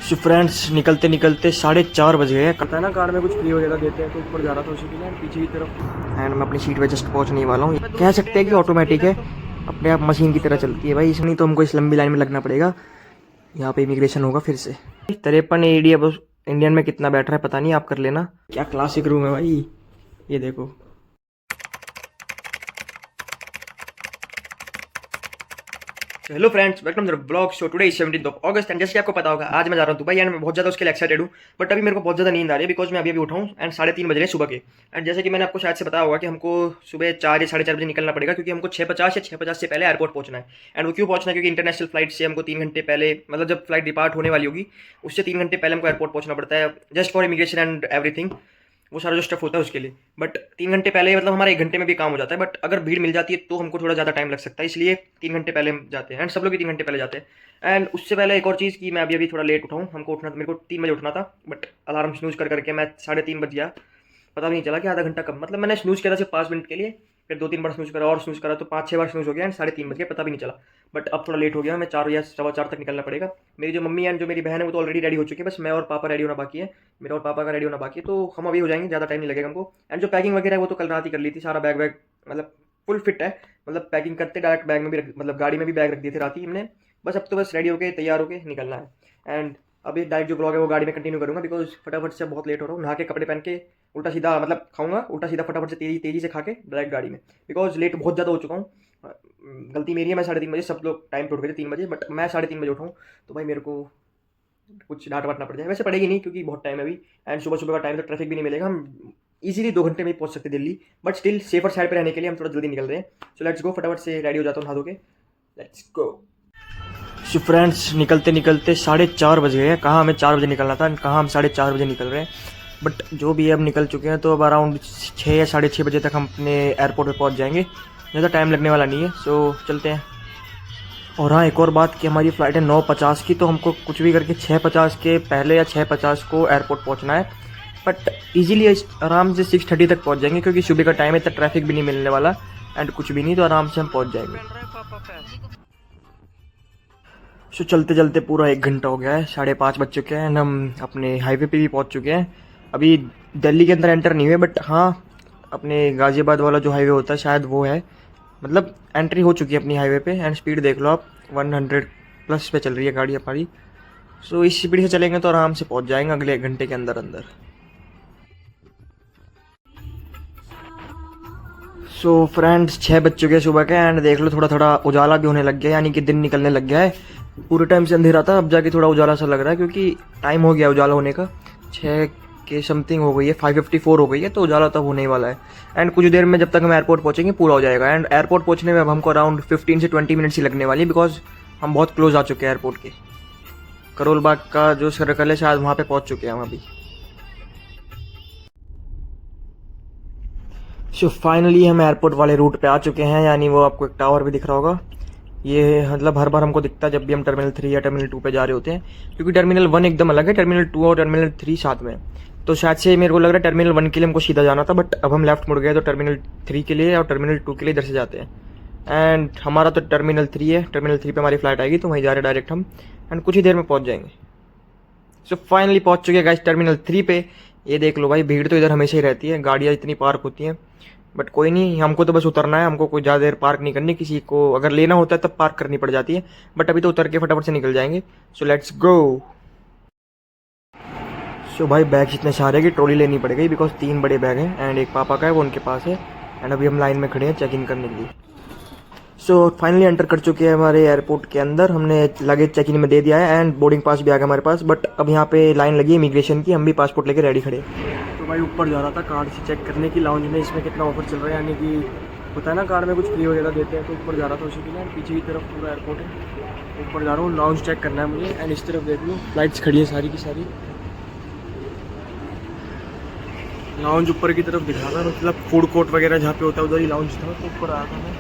So friends निकलते निकलते 4:30 बज गए। पता है ना कार में कुछ फ्री वगैरह देते हैं तो ऊपर जा रहा था उसी के लिए पीछे की तरफ। एंड मैं अपनी सीट पे जस्ट पहुंचने वाला हूँ। कह सकते हैं कि ऑटोमेटिक है, अपने आप मशीन की तरह चलती है भाई। इसमें तो हमको इस लंबी लाइन में लगना पड़ेगा। यहाँ पे इमिग्रेशन होगा फिर से। 53 AD अब इंडियन में कितना बैठ रहा है पता नहीं, आप कर लेना। क्या क्लासिक रूम है भाई, ये देखो। Hello friends, welcome to the blog. So today is 17 August and जैसे कि आपको पता होगा आज मैं जा रहा हूँ दुबई एंड मैं बहुत ज़्यादा उसके लिए एक्साइटेड हूँ। बट अभी मेरे को बहुत ज़्यादा नींद आ रही है बिकॉज मैं अभी उठा हूँ एंड 3:30 बज रहे सुबह के। एंड जैसे कि मैंने आपको शायद से बताया होगा कि हमको सुबह 4 या 4:30 बजे निकलना पड़ेगा क्योंकि हमको 6:50 या 6:50 से पहले एयरपोर्ट पहुंचना है। एंड वो क्यों पहुंचना है, क्योंकि इंटरनेशनल फ्लाइट से हमको 3 घंटे पहले, मतलब जब फ्लाइट डिपार्ट होने वाली होगी उससे 3 घंटे पहले हमको एयरपोर्ट पहुंचना पड़ता है just for immigration and everything. वो सारा जो स्टफ होता है उसके लिए। बट 3 घंटे पहले मतलब हमारा 1 घंटे में भी काम हो जाता है। बट अगर भीड़ मिल जाती है तो हमको थोड़ा ज़्यादा टाइम लग सकता है, इसलिए 3 घंटे पहले हम जाते हैं एंड सब लोग भी 3 घंटे पहले जाते हैं। एंड उससे पहले एक और चीज़ कि मैं अभी थोड़ा लेट उठाऊँ। हमको उठना, मेरे को 3 बजे उठना था बट अलार्म स्नूज कर करके मैं 3:30 बज गया। पता भी नहीं चला कि आधा घंटा कम, मतलब मैंने स्नूज किया था सिर्फ 5 मिनट के लिए, फिर 2-3 बार स्नूज करा और स्नूज करा तो 5-6 बार स्नूज हो गया एंड 3:30 बज गए, पता भी नहीं चला। बट अब थोड़ा लेट हो गया, मैं 4 या 4:15 तक निकलना पड़ेगा। मेरी जो मम्मी एंड जो मेरी बहन है वो तो ऑलरेडी रेडी हो चुकी है, बस मैं और पापा रेडी होना बाकी है। मेरा और पापा का रेडी होना बाकी है तो हम अभी हो जाएंगे, ज़्यादा टाइम नहीं लगेगा हमको। एंड जो पैकिंग वगैरह है वो तो कल रात ही कर ली थी। सारा बैग वैग मतलब फुल फिट है, मतलब पैकिंग करते डायरेक्ट बैग में भी मतलब गाड़ी में भी बैग रख दिए थे रात ही हमने। बस अब तो बस रेडी होके तैयार होके निकलना है। एंड अभी डायरेक्ट जो ब्लॉग है वो गाड़ी में कंटिन्यू करूँगा बिकॉज फटाफट से बहुत लेट हो रहा हूँ। नहा के कपड़े पहन के उल्टा सीधा मतलब खाऊंगा, उल्टा सीधा फटाफट से तेजी तेजी से खा के डायरेक्ट गाड़ी में, बिकॉज लेट बहुत ज़्यादा हो चुका हूँ। गलती मेरी है, मैं 3:30 बजे, सब लोग टाइम पे उठ गए थे 3 बजे बट मैं 3:30 बजे उठाऊँ तो भाई मेरे को कुछ डांट वाटना पड़ जाए। वैसे पड़ेगी नहीं क्योंकि बहुत टाइम है अभी एंड सुबह सुबह का टाइम तो ट्रैफिक भी नहीं मिलेगा, हम इजीली 2 घंटे में ही पहुंच सकते Delhi. But still safer side पे रहने के लिए हम थोड़ा जल्दी निकल रहे हैं। सो लेट्स गो, फटाफट से रेडी हो जाता हूँ नहा धो के, लेट्स गो। सो फ्रेंड्स निकलते निकलते 4:30 बज गए हैं। कहाँ हमें 4 बजे निकलना था, कहाँ हम 4:30 बजे निकल रहे हैं। बट जो भी है अब निकल चुके हैं तो अब अराउंड 6 या 6:30 बजे तक हम अपने एयरपोर्ट पे पहुंच जाएंगे। ज़्यादा टाइम लगने वाला नहीं है, सो चलते हैं। और हाँ, एक और बात कि हमारी फ़्लाइट है 9:50 की, तो हमको कुछ भी करके 6:50 के पहले या 6:50 को एयरपोर्ट पहुंचना है। बट इजीली आराम से 6:30 तक पहुंच जाएंगे क्योंकि सुबह का टाइम है, इतना ट्रैफिक भी नहीं मिलने वाला एंड कुछ भी नहीं, तो आराम से हम पहुंच जाएंगे। सो चलते चलते पूरा 1 घंटा हो गया है, 5:30 बज चुके हैं एंड हम अपने हाईवे पे भी पहुंच चुके हैं। अभी दिल्ली के अंदर एंटर नहीं हुए बट हाँ अपने गाज़ियाबाद वाला जो हाईवे होता है शायद वो है, मतलब एंट्री हो चुकी है अपनी हाईवे पे। एंड स्पीड देख लो आप, 100+ पे चल रही है गाड़ी हमारी। सो इस स्पीड से चलेंगे तो आराम से पहुंच जाएंगे अगले 1 घंटे के अंदर अंदर। सो फ्रेंड्स 6 बज चुके हैं सुबह के एंड देख लो थोड़ा थोड़ा उजाला भी होने लग गया है, यानी कि दिन निकलने लग गया है। पूरे टाइम से अंधेरा था, अब जाके थोड़ा उजाला सा लग रहा है क्योंकि टाइम हो गया उजाला होने का। 6 के समथिंग हो गई है, 5:54 हो गई है, तो उजाला तब होने ही वाला है। एंड कुछ देर में जब तक हम एयरपोर्ट पहुंचेंगे पूरा हो जाएगा। एंड एयरपोर्ट पहुंचने में अब हमको अराउंड 15 से 20 मिनट्स ही लगने वाली है बिकॉज हम बहुत क्लोज आ चुके हैं एयरपोर्ट के। करोल बाग का जो सर्कल है शायद वहाँ पे पहुँच चुके हैं हम अभी। सो फाइनली हम एयरपोर्ट वाले रूट पे आ चुके हैं, यानी वो आपको एक टावर भी दिख रहा होगा। ये मतलब हर बार हमको दिखता है जब भी हम टर्मिनल 3 या टर्मिनल 2 पे जा रहे होते हैं, क्योंकि टर्मिनल 1 एकदम अलग है, टर्मिनल 2 और टर्मिनल 3 साथ में। तो शायद से मेरे को लग रहा है टर्मिनल 1 के लिए हमको सीधा जाना था बट अब हम लेफ्ट मुड़ गए तो टर्मिनल 3 के लिए और टर्मिनल 2 के लिए इधर से जाते हैं। एंड हमारा तो टर्मिनल 3 है, टर्मिनल 3 पे हमारी फ्लाइट आएगी तो वहीं जा रहे हैं डायरेक्ट हम एंड कुछ ही देर में पहुँच जाएंगे। सो फाइनली पहुँच चुके हैं गाइस टर्मिनल 3 पे। ये देख लो भाई, भीड़ तो इधर हमेशा ही रहती है, गाड़ियाँ इतनी पार्क होती हैं बट कोई नहीं, हमको तो बस उतरना है, हमको कोई ज़्यादा देर पार्क नहीं करनी। किसी को अगर लेना होता है तब पार्क करनी पड़ जाती है बट अभी तो उतर के फटाफट से निकल जाएंगे। So let's go. सो भाई बैग्स इतने सारे कि ट्रॉली लेनी पड़ेगी बिकॉज 3 बड़े बैग हैं एंड एक पापा का है वो उनके पास है। एंड अभी हम लाइन में खड़े हैं चेक इन करने के लिए। सो फाइनली एंटर कर चुके हैं हमारे एयरपोर्ट के अंदर। हमने लगेज चेक इन में दे दिया है एंड बोर्डिंग पास भी आ गया हमारे पास। बट अब यहाँ पे लाइन लगी है इमिग्रेशन की, हम भी पासपोर्ट लेके रेडी खड़े। तो भाई ऊपर जा रहा था कार्ड से चेक करने की लाउंज में, इसमें कितना ऑफर चल रहा है, यानी कि होता है ना कार्ड में कुछ फ्री वगैरह देते हैं, तो ऊपर जा रहा था उसी के लिए। पीछे की तरफ पूरा एयरपोर्ट है, ऊपर जा रहा हूँ, लाउंज चेक करना है मुझे। एंड इस तरफ देख लो फ्लाइट्स खड़ी है सारी की सारी। लाउंज ऊपर की तरफ दिखा था, मतलब फूड कोर्ट वगैरह जहाँ पे होता है उधर ही लाउंज था, तो ऊपर आया था मैं।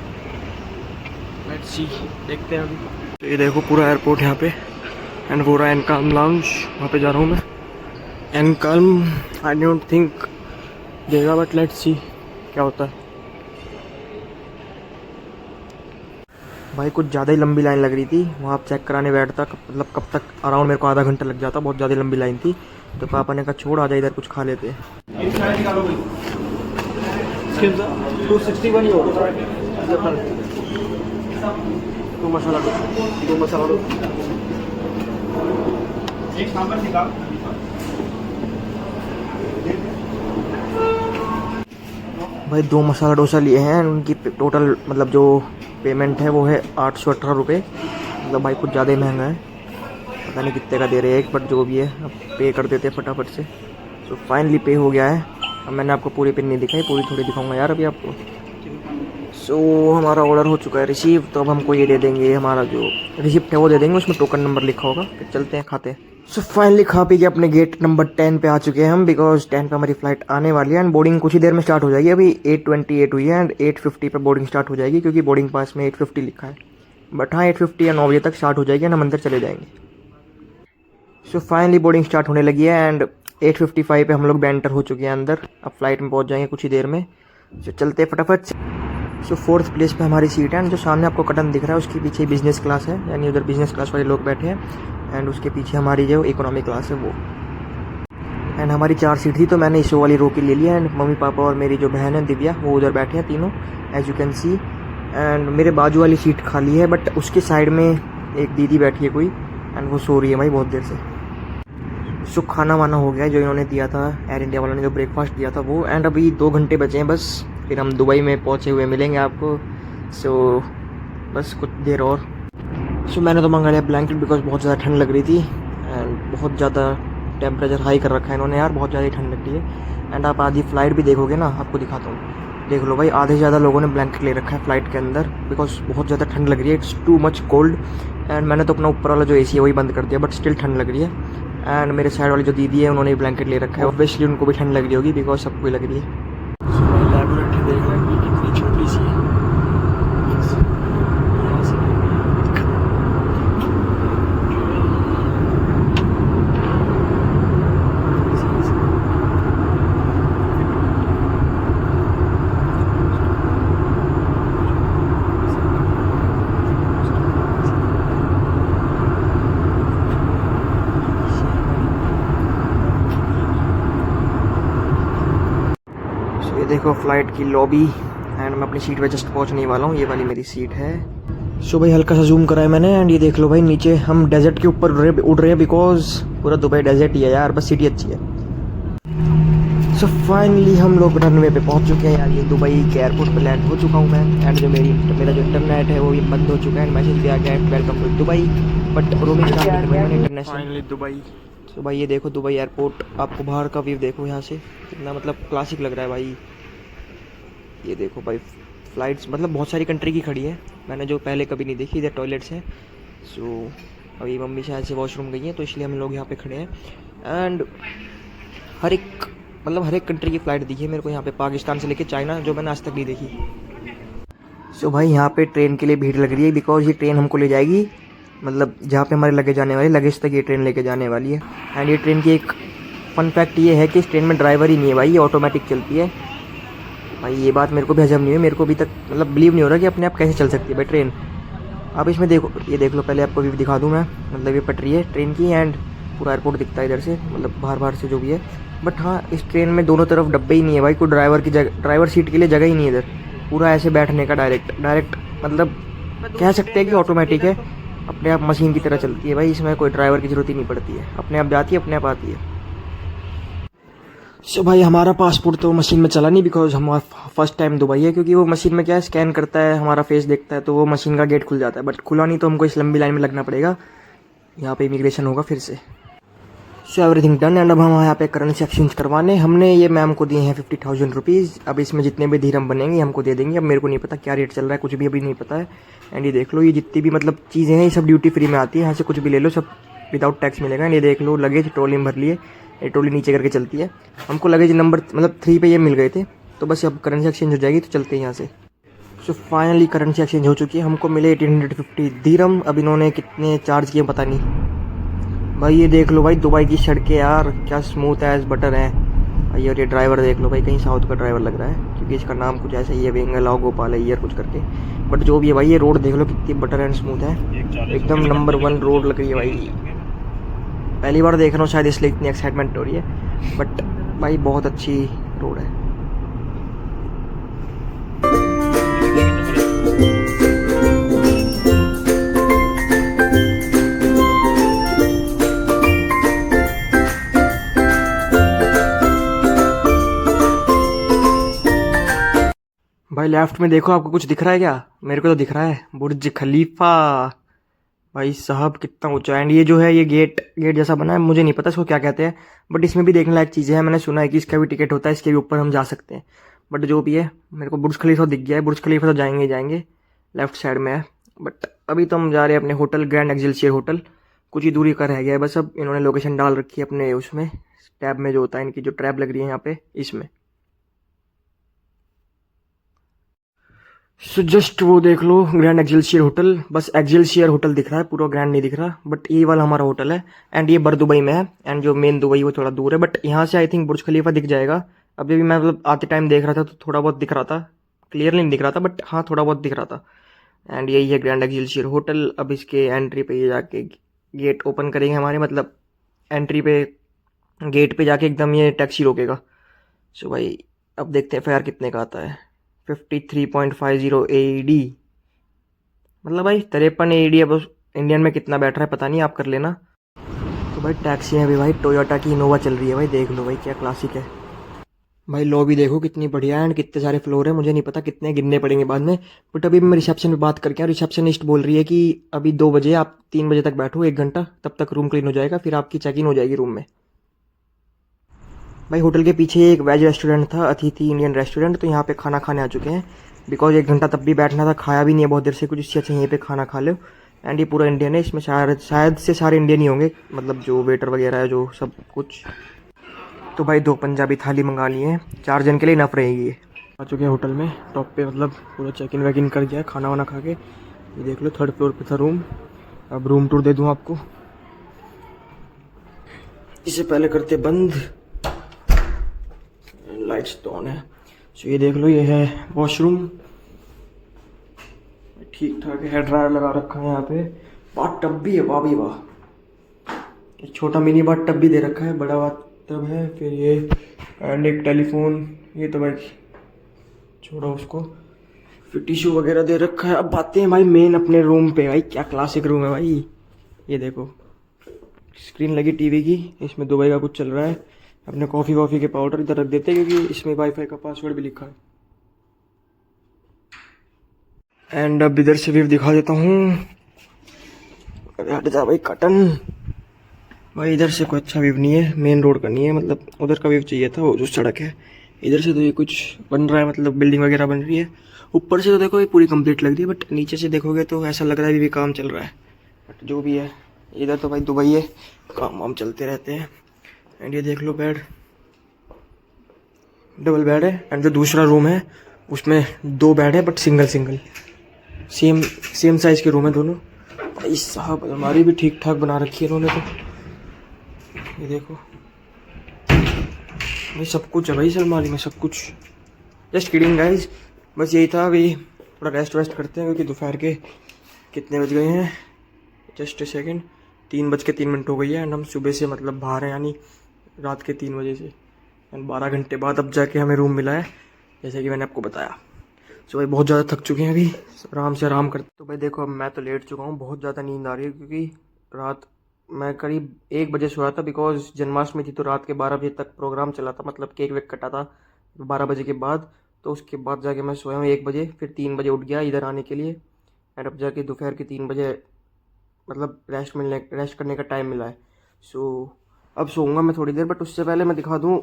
लेट्स सी, देखते हैं अभी। तो ये देखो पूरा एयरपोर्ट यहाँ पे एंड पूरा एनकाल्म लाउंज, वहाँ पे जा रहा हूँ मैं। एनकाल्म आई डोंट थिंक देगा बट लेट्स सी क्या होता है। भाई कुछ ज़्यादा ही लंबी लाइन लग रही थी वहाँ आप चेक कराने बैठता, मतलब कब तक अराउंड मेरे को आधा घंटा लग जाता, बहुत ज़्यादा लंबी लाइन थी। तो पापा ने कहा छोड़ आ जा इधर कुछ खा लेते। 261 ही होगा। दो मसाला दो। एक सांभर निकाल। भाई 2 मसाला डोसा लिए हैं, उनकी टोटल मतलब जो पेमेंट है वो है 818 रुपये। मतलब भाई कुछ ज़्यादा ही महंगा है, पता नहीं कितने का दे रहे हैं एक, बट जो भी है अब पे कर देते हैं फटाफट से। तो फाइनली पे हो गया है। अब मैंने आपको पूरी पिन नहीं दिखाई, पूरी थोड़ी दिखाऊंगा यार अभी आपको। सो हमारा ऑर्डर हो चुका है रिसीव। तो अब हमको ये दे देंगे, हमारा जो रिसिप्ट है वो दे देंगे, उसमें टोकन नंबर लिखा होगा। फिर चलते हैं खाते हैं। सो फाइनली खा पी के अपने गेट नंबर 10 पे आ चुके हैं हम, बिकॉज 10 पे हमारी फ्लाइट आने वाली है एंड बोर्डिंग कुछ ही देर में स्टार्ट हो जाएगी। अभी 8:28 हुई है एंड 8:50 पे बोर्डिंग स्टार्ट हो जाएगी, क्योंकि बोर्डिंग पास में 8:50 लिखा है। बट हाँ 8:50 या 9 बजे तक स्टार्ट हो जाएगी एंड हम अंदर चले जाएंगे। सो फाइनली बोर्डिंग स्टार्ट होने लगी है एंड 8:55 पे हम लोग एंटर हो चुके हैं अंदर। अब फ्लाइट में पहुंच जाएंगे कुछ ही देर में। सो चलते हैं फटाफट। सो 4th प्लेस पे हमारी सीट है एंड जो सामने आपको कर्टन दिख रहा है उसके पीछे बिजनेस क्लास है, यानी उधर बिजनेस क्लास वाले लोग बैठे हैं एंड उसके पीछे हमारी जो इकोनॉमी क्लास है वो। एंड हमारी 4 सीट थी तो मैंने इस वाली रो की ले लिया एंड मम्मी पापा और मेरी जो बहन है दिव्या वो उधर बैठे हैं तीनों, as you can see. And मेरे बाजू वाली सीट खाली है, बट उसके साइड में एक दीदी बैठी है कोई एंड वो सो रही है भाई बहुत देर से। सो खाना वाना हो गया जो इन्होंने दिया था, एयर इंडिया वालों ने जो ब्रेकफास्ट दिया था वो। एंड अभी 2 घंटे बचे हैं बस, फिर हम दुबई में पहुंचे हुए मिलेंगे आपको। सो बस कुछ देर और। सो मैंने तो मंगा लिया ब्लैंकेट, बिकॉज बहुत ज़्यादा ठंड लग रही थी एंड बहुत ज़्यादा टेम्परेचर हाई कर रखा है इन्होंने यार, बहुत ज़्यादा ठंड लग रही है। एंड आप आधी फ्लाइट भी देखोगे ना, आपको दिखाता हूँ, देख लो भाई आधे से ज़्यादा लोगों ने ब्लैंकेट ले रखा है फ्लाइट के अंदर, बिकॉज बहुत ज़्यादा ठंड लग रही है। It's too much cold. And मैंने तो अपना ऊपर वाला जो AC है वही बंद कर दिया, बट स्टिल ठंड लग रही है। एंड मेरे साइड वाली जो दीदी है उन्होंने ब्लैंकेट ले रखा है, ऑब्वियसली उनको भी ठंड लग रही होगी, बिकॉज सबको लग रही है। लैबोरेटरी देख रहे हैं कितनी छोटी सी है। देखो फ्लाइट की लॉबी एंड मैं अपनी सीट पे जस्ट पहुंचने वाला हूँ, ये वाली मेरी सीट है। सो भाई हल्का सा जूम करा है मैंने एंड ये देख लो भाई नीचे हम डेजर्ट के ऊपर उड़ रहे हैं, बिकॉज पूरा दुबई डेजर्ट ही है यार, बस सिटी अच्छी है। सो फाइनली हम लोग रनवे पे पहुंच चुके हैं यार, ये दुबई के एयरपोर्ट पे लैंड हो चुका हूँ मैं। एंड जो मेरा जो इंटरनेट है वो भी बंद हो चुका है, मैसेज भी आ गया है welcome to Dubai, but roaming international Dubai. तो भाई ये देखो दुबई एयरपोर्ट, आपको बाहर का व्यू देखो यहाँ से, कितना मतलब क्लासिक लग रहा है भाई। ये देखो भाई फ्लाइट्स मतलब बहुत सारी कंट्री की खड़ी है, मैंने जो पहले कभी नहीं देखी। इधर टॉयलेट्स हैं। सो अभी मम्मी शायद से वॉशरूम गई हैं तो इसलिए हम लोग यहाँ पे खड़े हैं। एंड हर एक कंट्री की फ़्लाइट दिखी है मेरे को यहाँ पे, पाकिस्तान से लेके चाइना, जो मैंने आज तक नहीं देखी। सो भाई यहाँ पे ट्रेन के लिए भीड़ लग रही है, बिकॉज ये ट्रेन हमको ले जाएगी मतलब जहाँ पे हमारे लगेज आने वाली, लगेज तक ये ट्रेन लेके जाने वाली है। एंड ये ट्रेन की एक फन फैक्ट ये है कि इस ट्रेन में ड्राइवर ही नहीं है भाई, ये ऑटोमेटिक चलती है। भाई ये बात मेरे को भी हजम नहीं हुई, मेरे को अभी तक मतलब बिलीव नहीं हो रहा कि अपने आप कैसे चल सकती है भाई ट्रेन। आप इसमें देखो, ये देख लो, पहले आपको व्यू दिखा दूँ मैं, मतलब ये पटरी है ट्रेन की एंड पूरा एयरपोर्ट दिखता है इधर से, मतलब बाहर से जो भी है। बट हाँ इस ट्रेन में दोनों तरफ डब्बे ही नहीं है भाई, कोई ड्राइवर सीट के लिए जगह ही नहीं है इधर, पूरा ऐसे बैठने का डायरेक्ट मतलब कह सकते हैं कि ऑटोमेटिक है, अपने आप मशीन की तरह चलती है भाई, इसमें कोई ड्राइवर की ज़रूरत ही नहीं पड़ती है, अपने आप जाती है अपने आप आती है। सो भाई हमारा पासपोर्ट तो मशीन में चला नहीं, बिकॉज हमारा फर्स्ट टाइम दुबई है, क्योंकि वो मशीन में क्या है स्कैन करता है, हमारा फेस देखता है, तो वो मशीन का गेट खुल जाता है, बट खुला नहीं तो हमको इस लंबी लाइन में लगना पड़ेगा, यहाँ पे इमिग्रेशन होगा फिर से। सो एवरीथिंग डन एंड अब हम यहाँ पे करेंसी एक्सचेंज करवाने, हमने ये मैम को दिए हैं 50,000 रुपीज़। अब इसमें जितने भी धीरम बनेंगे हमको दे देंगे, अब मेरे को नहीं पता क्या रेट चल रहा है, कुछ भी अभी नहीं पता है। एंड ये देख लो, ये जितनी भी मतलब चीज़ें हैं ये सब ड्यूटी फ्री में आती है, यहाँ से कुछ भी ले लो सब विदाउट टैक्स मिलेगा। एंड ये देख लो लगेज ट्रॉली में भर लिए, ये ट्रॉली नीचे करके चलती है, हमको लगेज नंबर मतलब 3 पे ये मिल गए थे, तो बस अब करेंसी एक्सचेंज हो जाएगी तो चलते हैं यहाँ से। सो फाइनली करेंसी एक्सचेंज हो चुकी है, हमको मिले 1850 दिरहम। अब इन्होंने कितने चार्ज किए पता नहीं भाई। ये देख लो भाई दुबई की सड़कें यार, क्या स्मूथ एज बटर है भाई और ये ड्राइवर देख लो भाई, कहीं साउथ का ड्राइवर लग रहा है, क्योंकि इसका नाम कुछ ऐसा ही है, वेंगलाओ गोपाल अय्यर कुछ करके। बट जो भी है भाई, ये रोड देख लो कितनी बटर एंड स्मूथ है, एकदम नंबर 1 रोड लग रही है भाई। पहली बार देख रहा हूँ शायद, इसलिए इतनी एक्साइटमेंट हो रही है, बट भाई बहुत अच्छी रोड है। भाई लेफ्ट में देखो, आपको कुछ दिख रहा है क्या? मेरे को तो दिख रहा है बुर्ज खलीफा। भाई साहब कितना ऊंचा है। एंड ये जो है, ये गेट गेट जैसा बना है, मुझे नहीं पता इसको क्या कहते हैं, बट इसमें भी देखने लायक चीज़ें हैं। मैंने सुना है कि इसका भी टिकट होता है, इसके भी ऊपर हम जा सकते हैं। बट जो भी है, मेरे को बुर्ज खलीफा दिख गया है। बुर्ज खलीफा तो जाएंगे ही जाएंगे, लेफ्ट साइड में है। बट अभी तो हम जा रहे हैं अपने होटल, ग्रैंड एक्सेलसियर होटल। कुछ ही दूरी का रह गया है बस। अब इन्होंने लोकेशन डाल रखी है अपने उसमें, टैब में जो होता है, इनकी जो टैब लग रही है यहाँ पे, इसमें। सो जस्ट वो देख लो, ग्रैंड एक्सेलसियर होटल। बस एक्सेलसियर होटल दिख रहा है, पूरा ग्रैंड नहीं दिख रहा, बट ये वाला हमारा होटल है। एंड ये बर दुबई में है, एंड जो मेन दुबई वो थोड़ा दूर है, बट यहाँ से आई थिंक बुर्ज खलीफा दिख जाएगा। अभी भी मैं मतलब आते टाइम देख रहा था तो थोड़ा बहुत दिख रहा था, क्लियरली नहीं दिख रहा था, बट हाँ थोड़ा बहुत दिख रहा था। एंड यही है ग्रैंड एक्सेलसियर होटल। अब इसके एंट्री पे ये जाके गेट ओपन करेंगे हमारे, मतलब एंट्री पे गेट पे जाके एकदम ये टैक्सी रोकेगा। सो भाई अब देखते हैं फेयर कितने का आता है। 53.50 AED, मतलब भाई 53 AED। अब इंडियन में कितना बैठ रहा है पता नहीं, आप कर लेना। तो भाई टैक्सी है अभी भाई, टोयोटा की इनोवा चल रही है भाई, देख लो भाई क्या क्लासिक है। भाई लॉबी देखो कितनी बढ़िया है, एंड कितने सारे फ्लोर है, मुझे नहीं पता कितने गिनने पड़ेंगे बाद में। बट अभी मैं रिसेप्शन में बात करके आया, रिसेप्शनिस्ट बोल रही है कि अभी 2 बजे, आप 3 बजे तक बैठो 1 घंटा, तब तक रूम क्लीन हो जाएगा, फिर आपकी चेक इन हो जाएगी रूम में। भाई होटल के पीछे एक वेज रेस्टोरेंट था, अतिथि इंडियन रेस्टोरेंट, तो यहाँ पे खाना खाने आ चुके हैं। बिकॉज 1 घंटा तब भी बैठना था, खाया भी नहीं है बहुत देर से कुछ, इससे अच्छा यहीं पे खाना खा लो। एंड ये पूरा इंडियन है, इसमें शायद से सारे इंडियन ही होंगे, मतलब जो वेटर वगैरह है, जो सब कुछ। तो भाई 2 पंजाबी थाली मंगा ली है, 4 जन के लिए इनफ रहेगी ये। आ चुके हैं होटल में टॉप पे, मतलब पूरा चेक इन वेक इन कर गया, खाना वाना खा के। ये देख लो 3rd फ्लोर पे था रूम। अब रूम टूर दे दूँ आपको, इससे पहले करते बंद, लाइट्स तो ऑन है। सो ये देख लो, ये है वॉशरूम, ठीक ठाक है, ड्रायर लगा रखा है यहाँ पे। बाथ टब भी है, वाह भी वाह, एक छोटा मिनी बाथ टब भी दे रखा है, बड़ा बाथ टब है। फिर ये एंड एक टेलीफोन, ये तो भाई छोड़ो उसको। फिर टिश्यू वगैरह दे रखा है। अब आते हैं भाई मेन अपने रूम पे। भाई क्या क्लासिक रूम है भाई, ये देखो स्क्रीन लगी टीवी की, इसमें दुबई का कुछ चल रहा है। अपने कॉफ़ी वॉफ़ी के पाउडर इधर रख देते हैं, क्योंकि इसमें वाईफाई का पासवर्ड भी लिखा है। एंड अब इधर से व्यू दिखा देता हूँ। हट जा भाई कटन। भाई इधर से कोई अच्छा व्यू नहीं है, मेन रोड का नहीं है, मतलब उधर का व्यू चाहिए था, वो जो सड़क है। इधर से तो ये कुछ बन रहा है, मतलब बिल्डिंग वगैरह बन रही है। ऊपर से तो देखो ये पूरी कंप्लीट लग रही है, बट नीचे से देखोगे तो ऐसा लग रहा है अभी भी काम चल रहा है। बट जो भी है, इधर तो भाई दुबई है, काम वाम चलते रहते हैं। एंड ये देख लो बेड, डबल बेड है। एंड जो दूसरा रूम है उसमें 2 बेड है, बट सिंगल सेम साइज़ के रूम है दोनों। भाई साहब अलमारी भी ठीक ठाक बना रखी है इन्होंने तो, ये देखो भाई सब कुछ है भाई इस अलमारी में, सब कुछ। जस्ट किडिंग गाइज, बस यही था। अभी थोड़ा रेस्ट वेस्ट करते हैं, क्योंकि दोपहर के कितने बज गए हैं, जस्ट ए सेकेंड, 3:03 हो गई है। एंड हम सुबह से मतलब बाहर हैं, यानी रात के 3 बजे से। एंड 12 घंटे बाद अब जाके हमें रूम मिला है, जैसे कि मैंने आपको बताया। सो भाई बहुत ज़्यादा थक चुके हैं, अभी आराम से आराम करते। तो भाई देखो अब मैं तो लेट चुका हूँ, बहुत ज़्यादा नींद आ रही है, क्योंकि रात मैं करीब 1 बजे सोया था। बिकॉज जन्माष्टमी थी, तो रात के 12 बजे तक प्रोग्राम चला था, मतलब केक वेक कटा था 12 बजे के बाद। तो उसके बाद जाके मैं सोया हूँ 1 बजे, फिर 3 बजे उठ गया इधर आने के लिए। एंड अब जाके दोपहर के 3 बजे मतलब रेस्ट करने का टाइम मिला है। सो अब सोऊंगा मैं थोड़ी देर। बट उससे पहले मैं दिखा दूँ,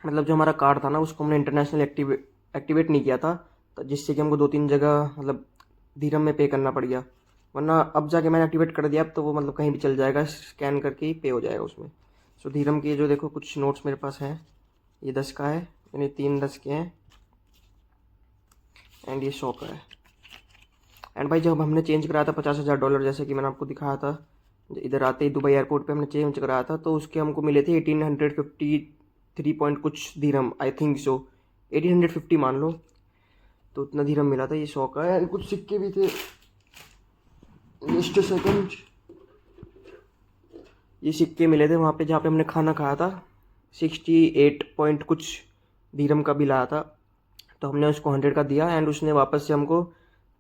मतलब जो हमारा कार्ड था ना, उसको हमने इंटरनेशनल एक्टिवेट नहीं किया था, तो जिससे कि हमको 2-3 जगह मतलब दिरहम में पे करना पड़ गया। वरना अब जाके मैंने एक्टिवेट कर दिया, अब तो वो मतलब कहीं भी चल जाएगा, स्कैन करके ही पे हो जाएगा उसमें। सो दिरहम के जो देखो कुछ नोट्स मेरे पास हैं, ये 10 का है, यानी 3 10 के हैं, एंड ये 100 का है। एंड भाई जब हमने चेंज कराया था $50,000, जैसे कि मैंने आपको दिखाया था, इधर आते ही दुबई एयरपोर्ट पे हमने चेंज कराया था, तो उसके हमको मिले थे 1853 3 पॉइंट कुछ दिरहम, आई थिंक सो 1850 मान लो। तो उतना दिरहम मिला था। ये 100 का है। कुछ सिक्के भी थे। जस्ट सेकंड, ये सिक्के मिले थे वहाँ पे जहाँ पे हमने खाना खाया था। 68 पॉइंट कुछ दिरहम का बिल आया था। तो हमने उसको 100 का दिया एंड उसने वापस से हमको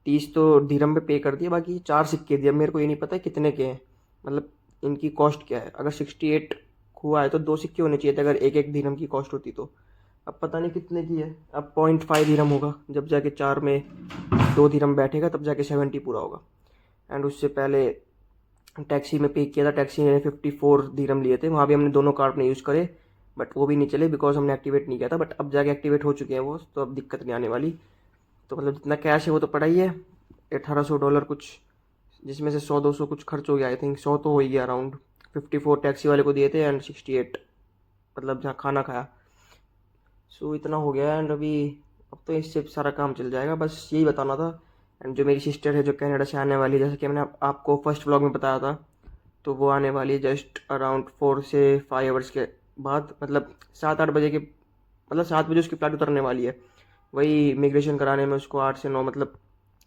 30 तो दिरहम पे पे कर दिया। बाकी 4 सिक्के दिए। मेरे को ये नहीं पता कितने के हैं, मतलब इनकी कॉस्ट क्या है। अगर 68 हुआ है तो 2 सिक्के होने चाहिए थे अगर एक एक दिरहम की कॉस्ट होती तो। अब पता नहीं कितने की है। अब 0.5 दिरहम होगा। जब जाके 4 में 2 दिरहम बैठेगा तब जाके 70 पूरा होगा। एंड उससे पहले टैक्सी में पे किया था। टैक्सी ने 54 दिरहम लिए थे। वहाँ भी हमने दोनों कार्ड ने यूज़ करे बट वो भी नहीं चले बिकॉज हमने एक्टिवेट नहीं किया था। बट अब जाके एक्टिवेट हो चुके हैं वो, तो अब दिक्कत नहीं आने वाली। तो मतलब जितना कैश है वो तो पड़ा ही है, $1800 कुछ, जिसमें से 100-200 कुछ खर्च हो गया। आई थिंक 100 तो हो ही गया अराउंड। 54 टैक्सी वाले को दिए थे एंड 68 मतलब जहाँ खाना खाया। सो इतना हो गया एंड अभी अब तो इससे सारा काम चल जाएगा। बस यही बताना था। एंड जो मेरी सिस्टर है जो कनाडा से आने वाली है, जैसे कि मैंने आपको फर्स्ट व्लॉग में बताया था, तो वो आने वाली है जस्ट अराउंड 4 से 5 आवर्स के बाद। मतलब 7-8 बजे के, मतलब 7 बजे उसकी फ्लाइट उतरने वाली है। वही इमिग्रेशन कराने में उसको 8 से 9, मतलब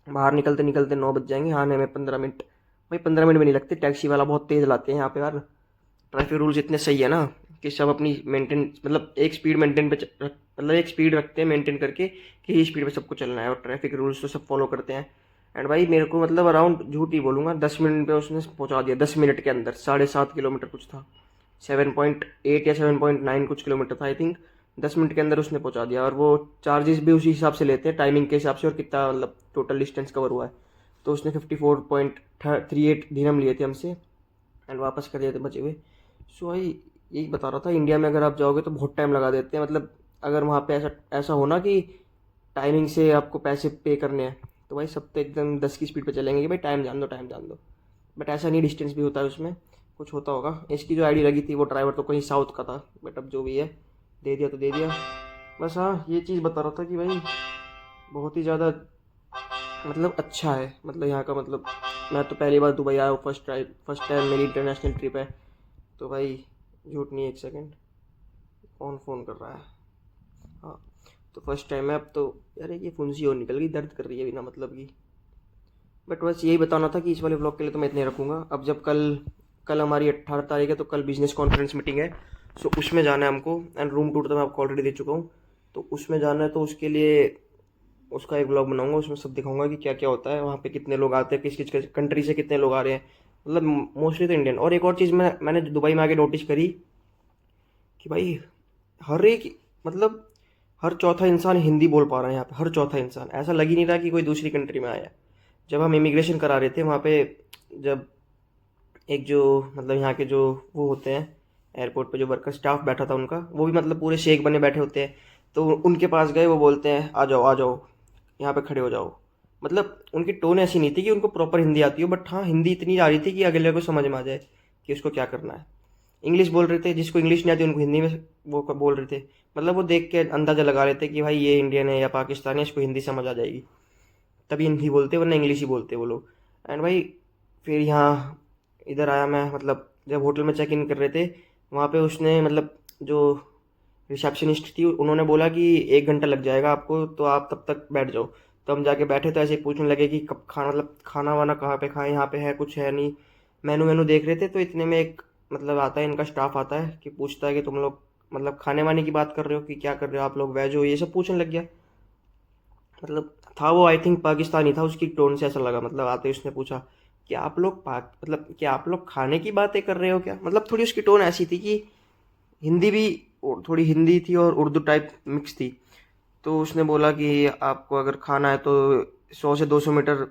बाहर निकलते निकलते 9 बज जाएंगे। आने में 15 मिनट। भाई 15 मिनट भी नहीं लगते। टैक्सी वाला बहुत तेज़ लाते हैं यहाँ पे यार। ट्रैफिक रूल्स इतने सही है ना कि सब अपनी मेंटेन, मतलब एक स्पीड मेंटेन पे मतलब एक स्पीड रखते हैं मेंटेन करके कि ही स्पीड पे सबको चलना है। और ट्रैफिक रूल्स तो सब फॉलो करते हैं। एंड भाई मेरे को मतलब अराउंड, झूठ ही बोलूँगा, 10 मिनट पे उसने पहुँचा दिया। 10 मिनट के अंदर 7.5 किलोमीटर कुछ था। 7.8 या 7.9 कुछ किलोमीटर था आई थिंक। 10 मिनट के अंदर उसने पहुँचा दिया। और वो चार्जेस भी उसी हिसाब से लेते हैं, टाइमिंग के हिसाब से और कितना मतलब टोटल डिस्टेंस कवर हुआ है। तो उसने 54.38 दिरहम लिए थे हमसे एंड वापस कर दिए थे बचे हुए। सो भाई यही बता रहा था, इंडिया में अगर आप जाओगे तो बहुत टाइम लगा देते हैं। मतलब अगर वहाँ पे ऐसा ऐसा हो ना कि टाइमिंग से आपको पैसे पे करने हैं, तो भाई सब तो एकदम 10 की स्पीड पे चलेंगे कि भाई टाइम जान दो टाइम जान दो। बट ऐसा नहीं, डिस्टेंस भी होता है उसमें, कुछ होता होगा। इसकी जो आईडी लगी थी वो ड्राइवर तो कहीं साउथ का था। बट अब जो भी है, दे दिया तो दे दिया। बस हाँ, ये चीज़ बता रहा था कि भाई बहुत ही ज़्यादा मतलब अच्छा है। मतलब यहाँ का मतलब, मैं तो पहली बार दुबई आया हूँ, फर्स्ट टाइम मेरी इंटरनेशनल ट्रिप है। तो भाई झूठ नहीं, एक सेकंड, कौन फ़ोन कर रहा है? हाँ, तो फर्स्ट टाइम है अब तो। यार ये फुंसी और निकल गई, दर्द कर रही है बिना मतलब की। बट बस यही बताना था कि इस वाले ब्लॉग के लिए तो मैं इतने रखूँगा। अब जब कल कल हमारी 18 तारीख है तो कल बिजनेस कॉन्फ्रेंस मीटिंग है। सो उसमें जाना है हमको। एंड रूम टूर तो मैं आपको ऑलरेडी दे चुका हूँ। तो उसमें जाना है, तो उसके लिए उसका एक ब्लॉग बनाऊंगा। उसमें सब दिखाऊंगा कि क्या क्या होता है वहाँ पे, कितने लोग आते हैं, किस किस कंट्री से कितने लोग आ रहे हैं। मतलब मोस्टली तो इंडियन। और एक और चीज़ मैंने दुबई में आके नोटिस करी कि भाई हर एक, मतलब हर चौथा इंसान हिंदी बोल पा रहा है यहाँ पे। हर चौथा इंसान, ऐसा लग ही नहीं रहा कि कोई दूसरी कंट्री में आया है। जब हम इमिग्रेशन करा रहे थे वहाँ पे, जब एक जो मतलब यहाँ के जो वो होते हैं एयरपोर्ट पे जो वर्कर स्टाफ बैठा था उनका, वो भी मतलब पूरे शेख बने बैठे होते हैं। तो उनके पास गए, वो बोलते हैं आ जाओ यहाँ पे खड़े हो जाओ। मतलब उनकी टोन ऐसी नहीं थी कि उनको प्रॉपर हिंदी आती हो, बट हाँ हिंदी इतनी आ रही थी कि अगले को समझ में आ जाए कि उसको क्या करना है। इंग्लिश बोल रहे थे, जिसको इंग्लिश नहीं आती उनको हिंदी में वो बोल रहे थे। मतलब वो देख के अंदाज़ा लगा रहे थे कि भाई ये इंडियन है या पाकिस्तानी है, इसको हिंदी समझ आ जाएगी, तभी हिंदी बोलते, वरना इंग्लिश ही बोलते वो लोग। एंड भाई फिर यहाँ इधर आया मैं, मतलब जब होटल में चेक इन कर रहे थे वहाँ पे उसने मतलब जो रिसेप्शनिस्ट थी उन्होंने बोला कि 1 घंटा लग जाएगा आपको, तो आप तब तक बैठ जाओ। तो हम जाके बैठे तो ऐसे ही पूछने लगे कि कब खाना, मतलब खाना वाना कहाँ पे खाएं, यहाँ पे है कुछ है नहीं। मेनू मेनू देख रहे थे। तो इतने में एक मतलब आता है, इनका स्टाफ आता है कि पूछता है कि तुम लोग मतलब खाने वाने की बात कर रहे हो कि क्या कर रहे हो, आप लोग वेज हो, ये सब पूछने लग गया। मतलब था वो आई थिंक पाकिस्तानी था, उसकी टोन से ऐसा लगा। मतलब आते ही उसने पूछा कि आप लोग पाक मतलब क्या आप लोग खाने की बातें कर रहे हो क्या। मतलब थोड़ी उसकी टोन ऐसी थी कि हिंदी भी, और थोड़ी हिंदी थी और उर्दू टाइप मिक्स थी। तो उसने बोला कि आपको अगर खाना है तो 100 से 200 मीटर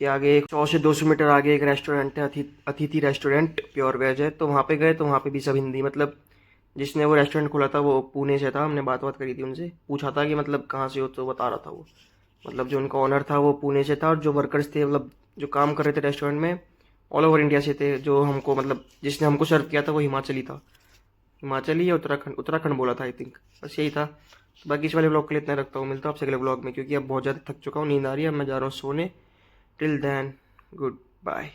के आगे, 100 से 200 मीटर आगे एक रेस्टोरेंट है, अतिथि रेस्टोरेंट, प्योर वेज है। तो वहाँ पे गए तो वहाँ पे भी सब हिंदी। मतलब जिसने वो रेस्टोरेंट खोला था वो पुणे से था। हमने बात करी थी उनसे, पूछा था कि मतलब कहाँ से हो, तो बता रहा था वो, मतलब जो उनका ओनर था वो पुणे से था। और जो वर्कर्स थे, मतलब जो काम कर रहे थे रेस्टोरेंट में, ऑल ओवर इंडिया से थे। जो हमको मतलब जिसने हमको सर्व किया था वो हिमाचली था। हिमाचली या उत्तराखंड, उत्तराखंड बोला था आई थिंक। बस यही था। बाकी इस वाले ब्लॉग के लिए इतना रखता हूँ। मिलता हूँ आपसे अगले ब्लॉग में, क्योंकि अब बहुत ज़्यादा थक चुका हूँ, नींद आ रही है, अब मैं जा रहा हूँ सोने। Till then, good bye.